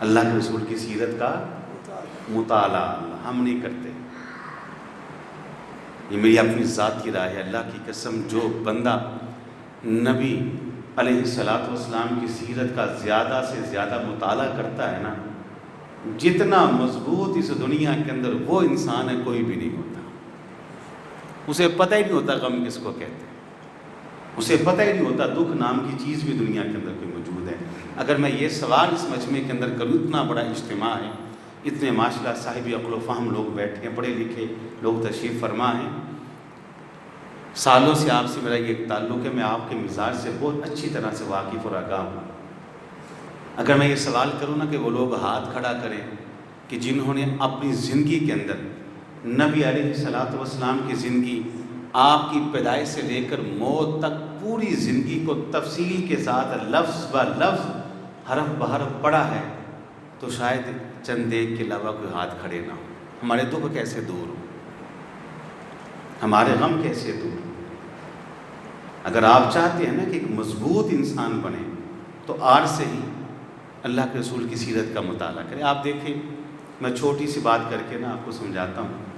اللہ کے رسول کی سیرت کا مطالعہ ہم نہیں کرتے۔ یہ میری اپنی ذاتی رائے ہے، اللہ کی قسم جو بندہ نبی علیہ الصلاۃ والسلام کی سیرت کا زیادہ سے زیادہ مطالعہ کرتا ہے نا، جتنا مضبوط اس دنیا کے اندر وہ انسان ہے کوئی بھی نہیں ہوتا۔ اسے پتہ ہی نہیں ہوتا غم کس کو کہتے ہیں، اسے پتہ ہی نہیں ہوتا دکھ نام کی چیز بھی دنیا کے اندر کوئی موجود ہے۔ اگر میں یہ سوال اس مجمع کے اندر کروں، اتنا بڑا اجتماع ہے، اتنے ماشاءاللہ صاحب عقل و فہم لوگ بیٹھے ہیں، پڑھے لکھے لوگ تشریف فرما ہیں، سالوں سے آپ سے میرا یہ تعلق ہے، میں آپ کے مزاج سے بہت اچھی طرح سے واقف اور آگاہ ہوں۔ اگر میں یہ سوال کروں نا کہ وہ لوگ ہاتھ کھڑا کریں کہ جنہوں نے اپنی زندگی کے اندر نبی علیہ الصلاۃ والسلام کی زندگی آپ کی پیدائش سے لے کر موت تک پوری زندگی کو تفصیل کے ساتھ لفظ بہ لفظ حرف بحرف پڑھا ہے، تو شاید چند ایک کے علاوہ کوئی ہاتھ کھڑے نہ ہو۔ ہمارے دکھ کیسے دور ہو، ہمارے غم کیسے دور ہو۔ اگر آپ چاہتے ہیں نا کہ ایک مضبوط انسان بنے تو آج سے ہی اللہ کے رسول کی سیرت کا مطالعہ کریں۔ آپ دیکھیں، میں چھوٹی سی بات کر کے نا آپ کو سمجھاتا ہوں۔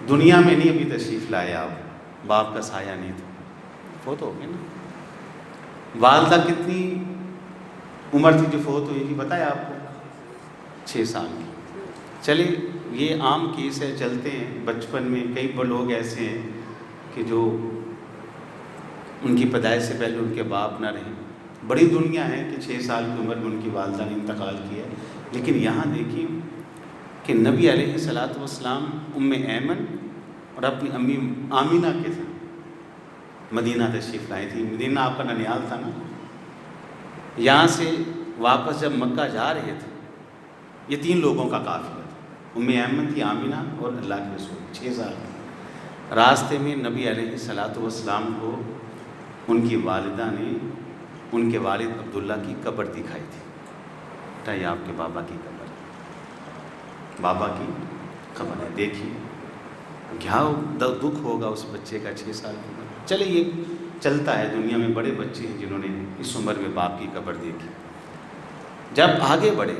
دنیا میں نہیں ابھی تشریف لائے آپ، باپ کا سایہ نہیں تھا، فوت ہو گئے نا۔ والدہ کتنی عمر تھی جو فوت ہوئی تھی پتہ ہے آپ کو؟ 6 سال کی۔ چلیے یہ عام کیس ہے، چلتے ہیں، بچپن میں کئی لوگ ایسے ہیں کہ جو ان کی پیدائش سے پہلے ان کے باپ نہ رہے۔ بڑی دنیا ہے کہ 6 سال کی عمر میں ان کی والدہ نے انتقال کیا ہے، لیکن یہاں دیکھیں کہ نبی علیہ الصلاۃ والسلام ام ایمن اور اپنی امی آمینہ کے ساتھ مدینہ تشریف لائی تھی۔ مدینہ آپ کا ننیال تھا نا، یہاں سے واپس جب مکہ جا رہے تھے، یہ 3 لوگوں کا قافلہ تھا، ام ایمن تھی، آمینہ اور اللہ کے رسول، 6 سال کی۔ راستے میں نبی علیہ الصلاۃ والسلام کو ان کی والدہ نے ان کے والد عبداللہ کی قبر دکھائی تھی۔ یہ آپ کے بابا کی قبر ہے، بابا کی قبر ہے، دیکھیے کیا دکھ ہوگا اس بچے کا 6 سال کی عمر۔ چلے یہ چلتا ہے، دنیا میں بڑے بچے ہیں جنہوں نے اس عمر میں باپ کی قبر دیکھی۔ جب آگے بڑھے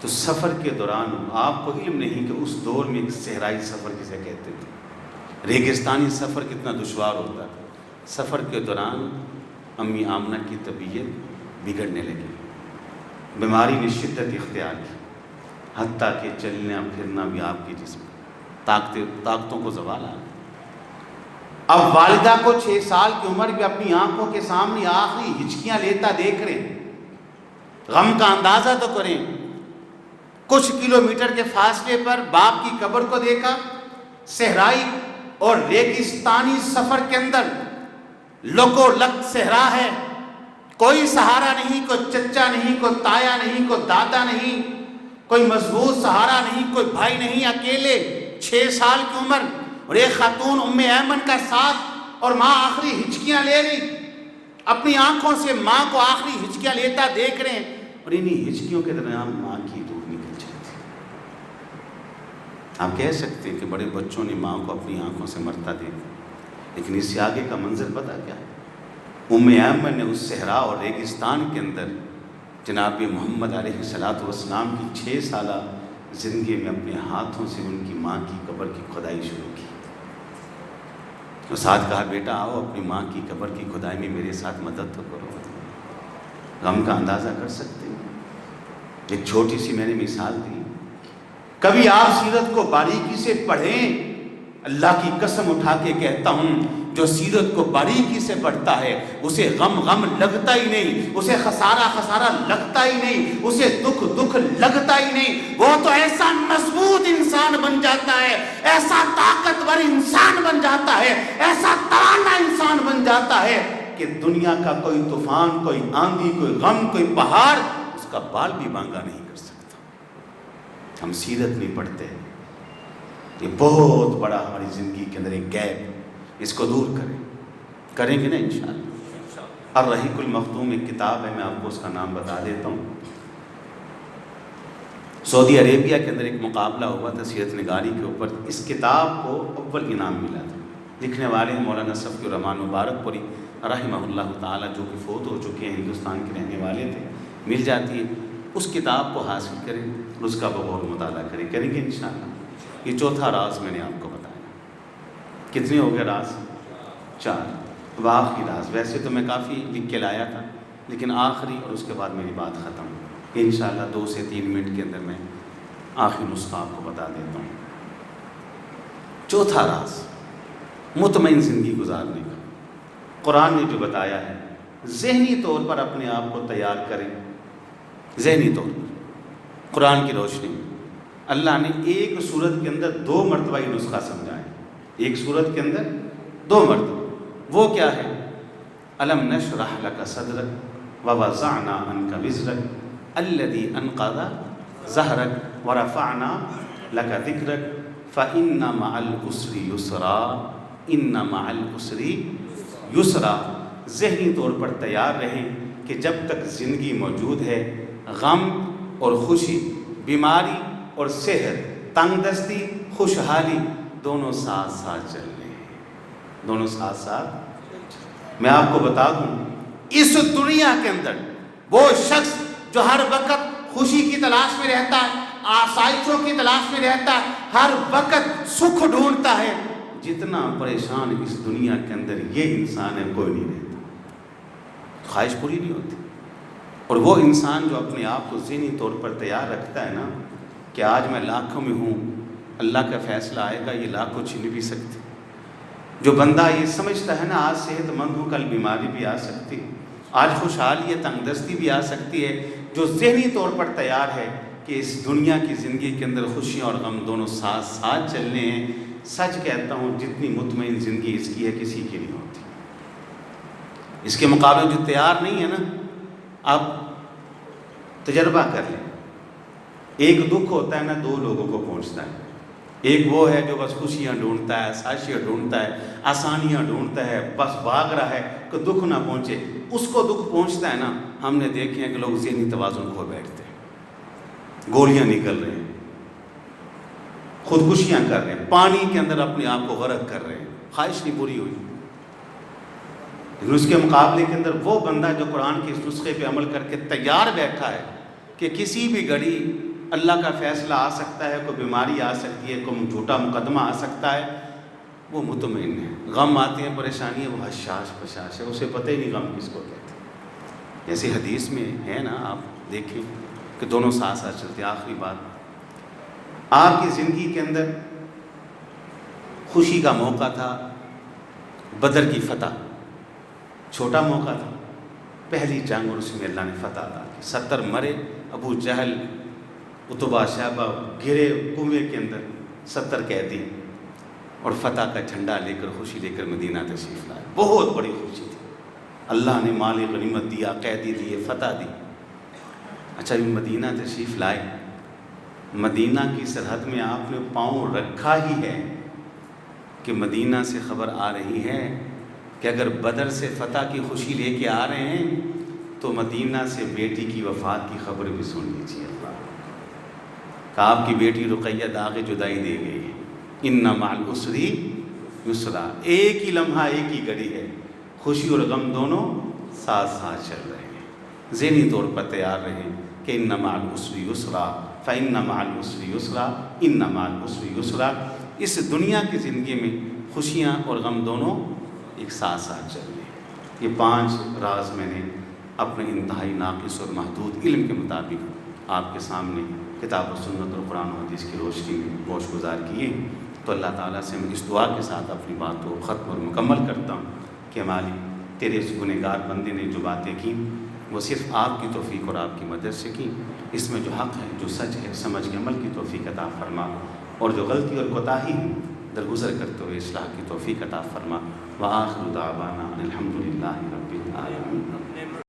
تو سفر کے دوران آپ کو علم نہیں کہ اس دور میں صحرائی سفر کسے کہتے تھے، ریگستانی سفر کتنا دشوار ہوتا تھا۔ سفر کے دوران امی آمنہ کی طبیعت بگڑنے لگی، بیماری نے شدت اختیار کی، حتیٰ کہ چلنا پھرنا بھی آپ کے جسم طاقتوں کو زوال آ گیا۔ اب والدہ کو 6 سال کی عمر بھی اپنی آنکھوں کے سامنے آخری ہچکیاں لیتا دیکھ رہے ہیں۔ غم کا اندازہ تو کریں، کچھ کلومیٹر کے فاصلے پر باپ کی قبر کو دیکھا، صحرائی اور ریگستانی سفر کے اندر لوگو لگ صحرا ہے، کوئی سہارا نہیں، کوئی چچا نہیں، کوئی تایا نہیں، کوئی دادا نہیں، کوئی مضبوط سہارا نہیں، کوئی بھائی نہیں، اکیلے 6 سال کی عمر اور ایک خاتون ام ایمن کا ساتھ، اور ماں آخری ہچکیاں لے رہی، اپنی آنکھوں سے ماں کو آخری ہچکیاں لیتا دیکھ رہے ہیں، اور انہی ہچکیوں کے درمیان ماں کی دودھ نکل جاتی۔ آپ کہہ سکتے ہیں کہ بڑے بچوں نے ماں کو اپنی آنکھوں سے مرتا دیکھا، لیکن اس سے آگے کا منظر پتہ کیا ہے؟ ام ایمن نے اس صحرا اور ریگستان کے اندر جناب محمد علیہ الصلاۃ والسلام کی 6 سالہ زندگی میں اپنے ہاتھوں سے ان کی ماں کی قبر کی کھدائی شروع کی۔ اور ساتھ کہا، بیٹا آؤ اپنی ماں کی قبر کی کھدائی میں میرے ساتھ مدد تو کرو۔ غم کا اندازہ کر سکتے ہیں؟ ایک چھوٹی سی میں نے مثال دی، کبھی آپ سیرت کو باریکی سے پڑھیں۔ اللہ کی قسم اٹھا کے کہتا ہوں، جو سیرت کو باریکی سے پڑھتا ہے اسے غم لگتا ہی نہیں، اسے خسارہ لگتا ہی نہیں، اسے دکھ لگتا ہی نہیں۔ وہ تو ایسا مضبوط انسان بن جاتا ہے، ایسا طاقتور انسان بن جاتا ہے، ایسا توانا انسان بن جاتا ہے کہ دنیا کا کوئی طوفان، کوئی آندھی، کوئی غم، کوئی پہاڑ اس کا بال بھی بانگا نہیں کر سکتا۔ ہم سیرت نہیں پڑھتے، یہ بہت بڑا ہماری زندگی کے اندر ایک گیپ، اس کو دور کریں گے نا انشاءاللہ۔ الرحیق المختوم ایک کتاب ہے، میں آپ کو اس کا نام بتا دیتا ہوں۔ سعودی عربیہ کے اندر ایک مقابلہ ہوا تھا سیرت نگاری کے اوپر، اس کتاب کو اول انعام ملا تھا۔ لکھنے والے ہیں مولانا صفی الرحمان مبارک پوری رحمہ اللہ تعالی، جو کہ فوت ہو چکے ہیں، ہندوستان کے رہنے والے تھے۔ مل جاتی ہے، اس کتاب کو حاصل کریں اور اس کا بغور مطالعہ کریں گے انشاءاللہ۔ یہ چوتھا راز میں نے آپ کو بتایا۔ کتنے ہو گئے راز؟ 4۔ اب آخری راز، ویسے تو میں کافی لکھ کے لایا تھا، لیکن آخری اور اس کے بعد میری بات ختم۔ انشاءاللہ 2 سے 3 منٹ کے اندر میں آخری نسخہ آپ کو بتا دیتا ہوں۔ چوتھا راز مطمئن زندگی گزارنے کا، قرآن نے جو بتایا ہے، ذہنی طور پر اپنے آپ کو تیار کریں۔ ذہنی طور پر قرآن کی روشنی میں اللہ نے ایک سورت کے اندر 2 مرتبہ یہ نسخہ سمجھایا۔ ایک سورت کے اندر 2 مرتبہ۔ وہ کیا ہے؟ الم نشرح لک صدرک ووضعنا عنک وزرک الذی انقض ظہرک ورفعنا لک ذکرک فإن مع العسر یسرا ان مع العسر یسرا۔ ذہنی طور پر تیار رہیں کہ جب تک زندگی موجود ہے، غم اور خوشی، بیماری اور صحت، تنگ دستی، خوشحالی، دونوں ساتھ ساتھ چل رہے ہیں، دونوں ساتھ ساتھ۔ میں آپ کو بتا دوں، اس دنیا کے اندر وہ شخص جو ہر وقت خوشی کی تلاش میں رہتا ہے، آسائشوں کی تلاش میں رہتا ہے، ہر وقت سکھ ڈھونڈتا ہے، جتنا پریشان اس دنیا کے اندر یہ انسان ہے، کوئی نہیں رہتا، خواہش پوری نہیں ہوتی۔ اور وہ انسان جو اپنے آپ کو ذہنی طور پر تیار رکھتا ہے نا کہ آج میں لاکھوں میں ہوں، اللہ کا فیصلہ آئے گا، یہ لاکھوں چھین بھی سکتے۔ جو بندہ یہ سمجھتا ہے نا آج صحت مند ہوں، کل بیماری بھی آ سکتی، آج خوشحالی ہے، تنگ دستی بھی آ سکتی ہے، جو ذہنی طور پر تیار ہے کہ اس دنیا کی زندگی کے اندر خوشیاں اور غم دونوں ساتھ ساتھ چلنے ہیں، سچ کہتا ہوں جتنی مطمئن زندگی اس کی ہے کسی کی نہیں ہوتی۔ اس کے مقابلے جو تیار نہیں ہے نا، آپ تجربہ کر لیں، ایک دکھ ہوتا ہے نا 2 لوگوں کو پہنچتا ہے، ایک وہ ہے جو بس خوشیاں ڈھونڈتا ہے، آسائشیاں ڈھونڈتا ہے، آسانیاں ڈھونڈتا ہے، بس بھاگ رہا ہے کہ دکھ نہ پہنچے۔ اس کو دکھ پہنچتا ہے نا، ہم نے دیکھے ہیں کہ لوگ ذہنی توازن کھو بیٹھتے ہیں، گولیاں نکل رہے ہیں، خودکشیاں کر رہے ہیں، پانی کے اندر اپنے آپ کو غرق کر رہے ہیں، خواہش نہیں پوری ہوئی۔ لیکن اس کے مقابلے کے اندر وہ بندہ جو قرآن کے اس نسخے پہ عمل کر کے تیار بیٹھا ہے کہ کسی بھی گھڑی اللہ کا فیصلہ آ سکتا ہے، کوئی بیماری آ سکتی ہے، کوئی جھوٹا مقدمہ آ سکتا ہے، وہ مطمئن ہے۔ غم آتے ہیں، پریشانی ہے، وہ حشاش پشاش ہے، اسے پتہ ہی نہیں غم کس کو کہتے ہیں۔ جیسے حدیث میں ہے نا، آپ دیکھیں کہ دونوں ساتھ ساتھ چلتے ہیں۔ آخری بات، آپ کی زندگی کے اندر خوشی کا موقع تھا، بدر کی فتح، چھوٹا موقع تھا، پہلی جنگ، اور اس میں اللہ نے فتح عطا کی، 70 مرے، ابو جہل، عتبہ، شیبہ گرے کنویں کے اندر، 70 قیدی، اور فتح کا جھنڈا لے کر، خوشی لے کر مدینہ تشریف لائے۔ بہت بڑی خوشی تھی، اللہ نے مال غنیمت دیا، قیدی دیے، فتح دی۔ اچھا، یہ مدینہ تشریف لائے، مدینہ کی سرحد میں آپ نے پاؤں رکھا ہی ہے کہ مدینہ سے خبر آ رہی ہے کہ اگر بدر سے فتح کی خوشی لے کے آ رہے ہیں تو مدینہ سے بیٹی کی وفات کی خبر بھی سن لیجیے۔ کہ آپ کی بیٹی رقیہ داغ جدائی دے گئی ہے، ان مع العسر یسرا، ایک ہی لمحہ، ایک ہی گھڑی ہے، خوشی اور غم دونوں ساتھ ساتھ چل رہے ہیں۔ ذہنی طور پر تیار رہیں کہ ان مع العسر یسرا فإن مع العسر یسرا ان مع العسر یسرا۔ اس دنیا کی زندگی میں خوشیاں اور غم دونوں ایک ساتھ ساتھ چل رہے ہیں۔ یہ 5 راز میں نے اپنے انتہائی ناقص اور محدود علم کے مطابق آپ کے سامنے کتاب و سنت اور قرآن و حدیث کی روشنی میں گوش گزار کیے۔ تو اللہ تعالیٰ سے میں اس دعا کے ساتھ اپنی بات کو ختم اور مکمل کرتا ہوں کہ مالک، تیرے اس گنہگار بندے نے جو باتیں کی وہ صرف آپ کی توفیق اور آپ کی مدد سے کی۔ اس میں جو حق ہے، جو سچ ہے، سمجھ کے عمل کی توفیق عطا فرما، اور جو غلطی اور کوتاہی ہے درگزر کرتے ہوئے اصلاح کی توفیق عطا فرما۔ وآخر دعوانا الحمدللہ رب العالمین۔